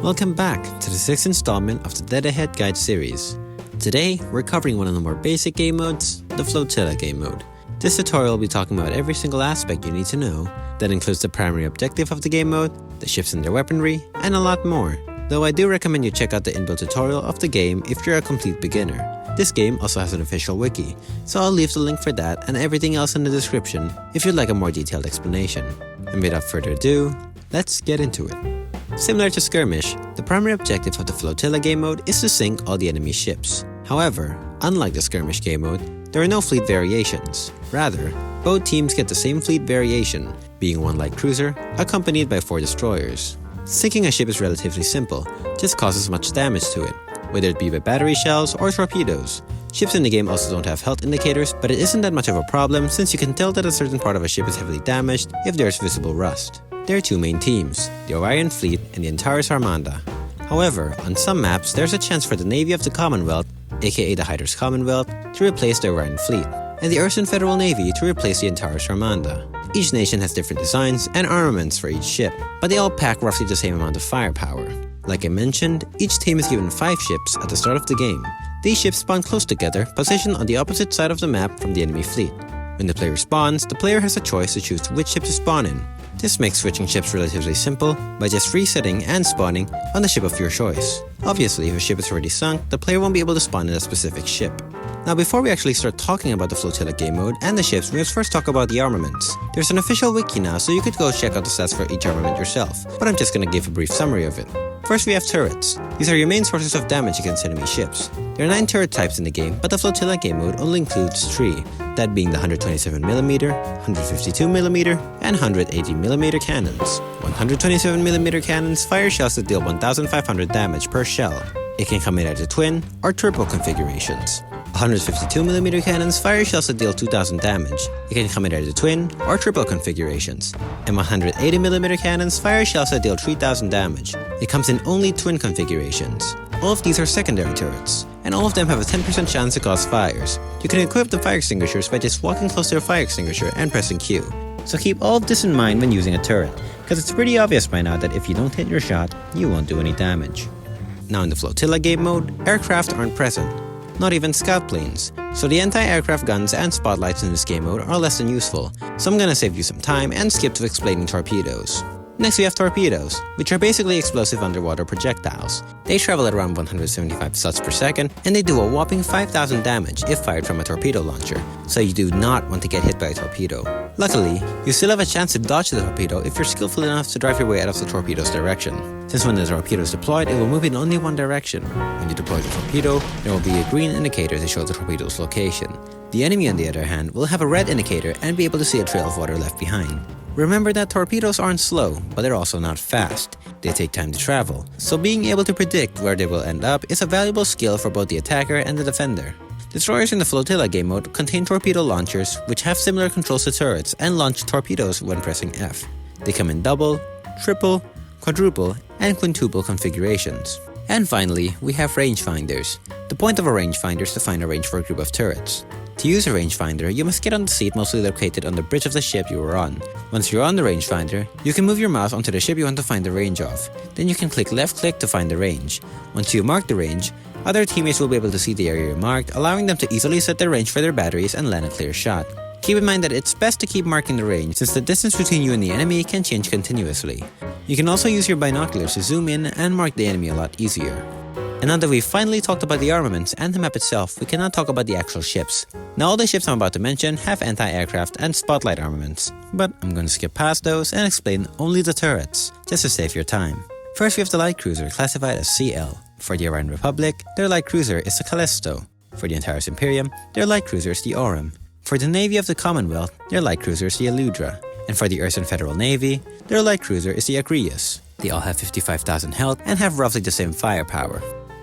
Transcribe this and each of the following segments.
Welcome back to the 6th installment of the Dead Ahead Guide series. Today, we're covering one of the more basic game modes, the Flotilla game mode. This tutorial will be talking about every single aspect you need to know. That includes the primary objective of the game mode, the ships and their weaponry, and a lot more. Though I do recommend you check out the inbuilt tutorial of the game if you're a complete beginner. This game also has an official wiki, so I'll leave the link for that and everything else in the description if you'd like a more detailed explanation. And without further ado, let's get into it. Similar to Skirmish, the primary objective of the Flotilla game mode is to sink all the enemy ships. However, unlike the Skirmish game mode, there are no fleet variations. Rather, both teams get the same fleet variation, being one light cruiser accompanied by 4 destroyers. Sinking a ship is relatively simple, just causes much damage to it, whether it be by battery shells or torpedoes. Ships in the game also don't have health indicators, but it isn't that much of a problem since you can tell that a certain part of a ship is heavily damaged if there's visible rust. There are 2 main teams, the Orion Fleet and the Antares Armada. However, on some maps, there's a chance for the Navy of the Commonwealth, aka the Hyder's Commonwealth, to replace the Orion Fleet, and the Ursan Federal Navy to replace the Antares Armada. Each nation has different designs and armaments for each ship, but they all pack roughly the same amount of firepower. Like I mentioned, each team is given 5 ships at the start of the game. These ships spawn close together, positioned on the opposite side of the map from the enemy fleet. When the player spawns, the player has a choice to choose which ship to spawn in. This makes switching ships relatively simple by just resetting and spawning on the ship of your choice. Obviously, if a ship is already sunk, the player won't be able to spawn in a specific ship. Now before we actually start talking about the Flotilla game mode and the ships, we must first talk about the armaments. There's an official wiki now, so you could go check out the stats for each armament yourself, but I'm just gonna give a brief summary of it. First, we have turrets. These are your main sources of damage against enemy ships. There are 9 turret types in the game, but the Flotilla game mode only includes 3, that being the 127mm, 152mm, and 180mm cannons. 127mm cannons fire shells that deal 1500 damage per shell. It can come in either twin or triple configurations. 152mm cannons fire shells that deal 2000 damage. It can come in either twin or triple configurations. And 180mm cannons fire shells that deal 3000 damage. It comes in only twin configurations. All of these are secondary turrets, and all of them have a 10% chance to cause fires. You can equip the fire extinguishers by just walking close to a fire extinguisher and pressing Q. So keep all of this in mind when using a turret, because it's pretty obvious by now that if you don't hit your shot, you won't do any damage. Now in the Flotilla game mode, aircraft aren't present. Not even scout planes, so the anti-aircraft guns and spotlights in this game mode are less than useful, so I'm gonna save you some time and skip to explaining torpedoes. Next we have torpedoes, which are basically explosive underwater projectiles. They travel at around 175 shots per second, and they do a whopping 5000 damage if fired from a torpedo launcher, so you do not want to get hit by a torpedo. Luckily, you still have a chance to dodge the torpedo if you're skillful enough to drive your way out of the torpedo's direction. Since when the torpedo is deployed, it will move in only one direction. When you deploy the torpedo, there will be a green indicator to show the torpedo's location. The enemy, on the other hand, will have a red indicator and be able to see a trail of water left behind. Remember that torpedoes aren't slow, but they're also not fast. They take time to travel, so being able to predict where they will end up is a valuable skill for both the attacker and the defender. Destroyers in the Flotilla game mode contain torpedo launchers, which have similar controls to turrets and launch torpedoes when pressing F. They come in double, triple, quadruple, and quintuple configurations. And finally, we have Rangefinders. The point of a rangefinder is to find a range for a group of turrets. To use a rangefinder, you must get on the seat mostly located on the bridge of the ship you are on. Once you're on the rangefinder, you can move your mouse onto the ship you want to find the range of. Then you can click left click to find the range. Once you mark the range, other teammates will be able to see the area you marked, allowing them to easily set their range for their batteries and land a clear shot. Keep in mind that it's best to keep marking the range since the distance between you and the enemy can change continuously. You can also use your binoculars to zoom in and mark the enemy a lot easier. And now that we've finally talked about the armaments and the map itself, we can now talk about the actual ships. Now all the ships I'm about to mention have anti-aircraft and spotlight armaments, but I'm going to skip past those and explain only the turrets, just to save your time. First we have the light cruiser classified as CL. For the Orion Republic, their light cruiser is the Callisto. For the Antares Imperium, their light cruiser is the Aurum. For the Navy of the Commonwealth, their light cruiser is the Aludra. And for the Ursan Federal Navy, their light cruiser is the Agriyus. They all have 55,000 health and have roughly the same firepower.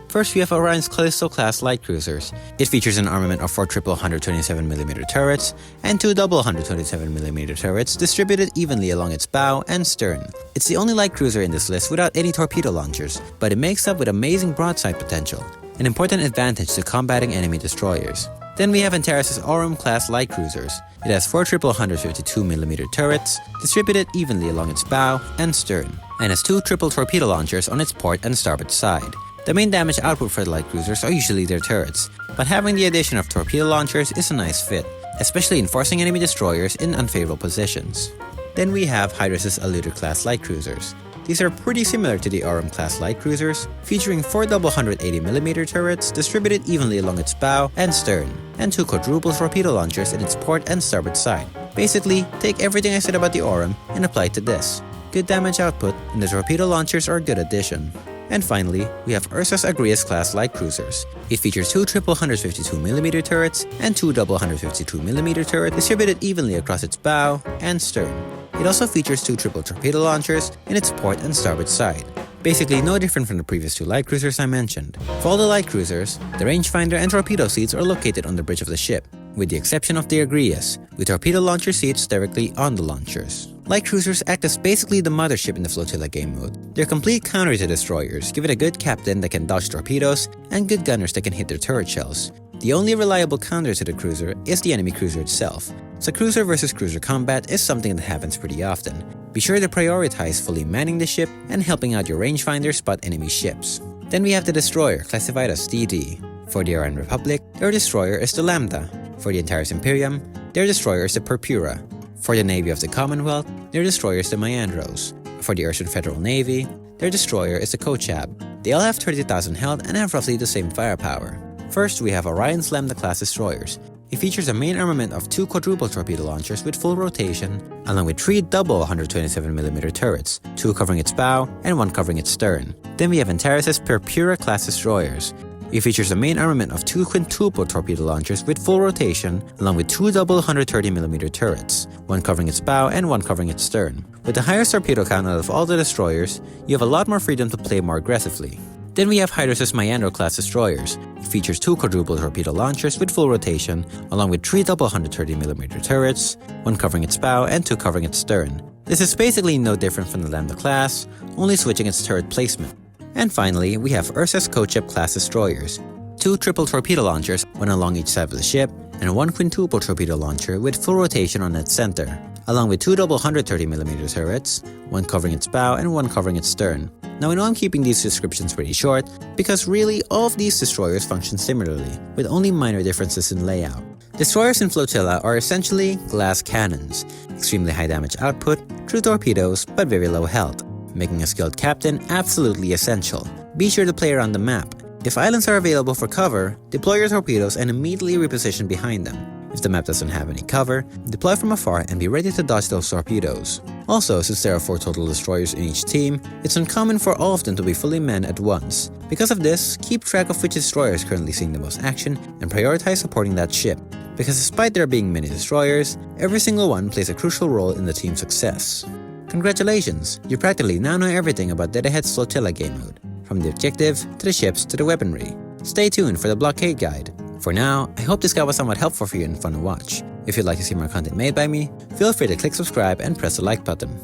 First, we have Orion's Callisto class light cruisers. It features an armament of 4 triple 127mm turrets and 2 double 127mm turrets distributed evenly along its bow and stern. It's the only light cruiser in this list without any torpedo launchers, but it makes up with amazing broadside potential. an important advantage to combating enemy destroyers. Then we have Antares' Aurum class light cruisers. It has 4 triple 152mm turrets, distributed evenly along its bow and stern, and has 2 triple torpedo launchers on its port and starboard side. The main damage output for the light cruisers are usually their turrets, but having the addition of torpedo launchers is a nice fit, especially in forcing enemy destroyers in unfavorable positions. Then we have Hydrus' Aludra class light cruisers. These are pretty similar to the Aurum class light cruisers, featuring 4 double 180mm turrets distributed evenly along its bow and stern, and 2 quadruple torpedo launchers in its port and starboard side. Basically, take everything I said about the Aurum and apply it to this. Good damage output, and the torpedo launchers are a good addition. And finally, we have Ursa's Agriyus class light cruisers. It features 2 triple 152mm turrets and 2 double 152mm turrets distributed evenly across its bow and stern. It also features 2 triple torpedo launchers in its port and starboard side. Basically no different from the previous 2 light cruisers I mentioned. For all the light cruisers, the rangefinder and torpedo seats are located on the bridge of the ship, with the exception of the Agriyus, with torpedo launcher seats directly on the launchers. Light cruisers act as basically the mothership in the Flotilla game mode. They're complete counter to destroyers, give it a good captain that can dodge torpedoes, and good gunners that can hit their turret shells. The only reliable counter to the cruiser is the enemy cruiser itself, so cruiser versus cruiser combat is something that happens pretty often. Be sure to prioritize fully manning the ship and helping out your rangefinder spot enemy ships. Then we have the destroyer, classified as DD. For the Iran Republic, their destroyer is the Lambda. For the Antares Imperium, their destroyer is the Purpura. For the Navy of the Commonwealth, their destroyer is the Maiandros. For the Russian Federal Navy, their destroyer is the Kochab. They all have 30,000 health and have roughly the same firepower. First, we have Orion's Lambda class destroyers. It features a main armament of 2 quadruple torpedo launchers with full rotation, along with 3 double 127mm turrets, 2 covering its bow and 1 covering its stern. Then we have Antares' Purpura class destroyers. It features a main armament of 2 quintuple torpedo launchers with full rotation, along with 2 double 130mm turrets, 1 covering its bow and 1 covering its stern. With the highest torpedo count out of all the destroyers, you have a lot more freedom to play more aggressively. Then we have Hydrus' Maiandros class destroyers. It features 2 quadruple torpedo launchers with full rotation, along with 3 double 130mm turrets, 1 covering its bow and 2 covering its stern. This is basically no different from the Lambda class, only switching its turret placement. And finally, we have Ursa's Kochab class destroyers. 2 triple torpedo launchers, 1 along each side of the ship, and 1 quintuple torpedo launcher with full rotation on its center, along with 2 double 130mm turrets, 1 covering its bow and 1 covering its stern. Now I know I'm keeping these descriptions pretty short, because really all of these destroyers function similarly, with only minor differences in layout. Destroyers in Flotilla are essentially glass cannons, extremely high damage output, true torpedoes, but very low health, making a skilled captain absolutely essential. Be sure to play around the map. If islands are available for cover, deploy your torpedoes and immediately reposition behind them. If the map doesn't have any cover, deploy from afar and be ready to dodge those torpedoes. Also, since there are 4 total destroyers in each team, it's uncommon for all of them to be fully manned at once. Because of this, keep track of which destroyer is currently seeing the most action and prioritize supporting that ship. Because despite there being many destroyers, every single one plays a crucial role in the team's success. Congratulations! You practically now know everything about Dead Ahead's Flotilla game mode, from the objective, to the ships, to the weaponry. Stay tuned for the blockade guide. For now, I hope this guide was somewhat helpful for you and fun to watch. If you'd like to see more content made by me, feel free to click subscribe and press the like button.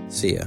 See ya.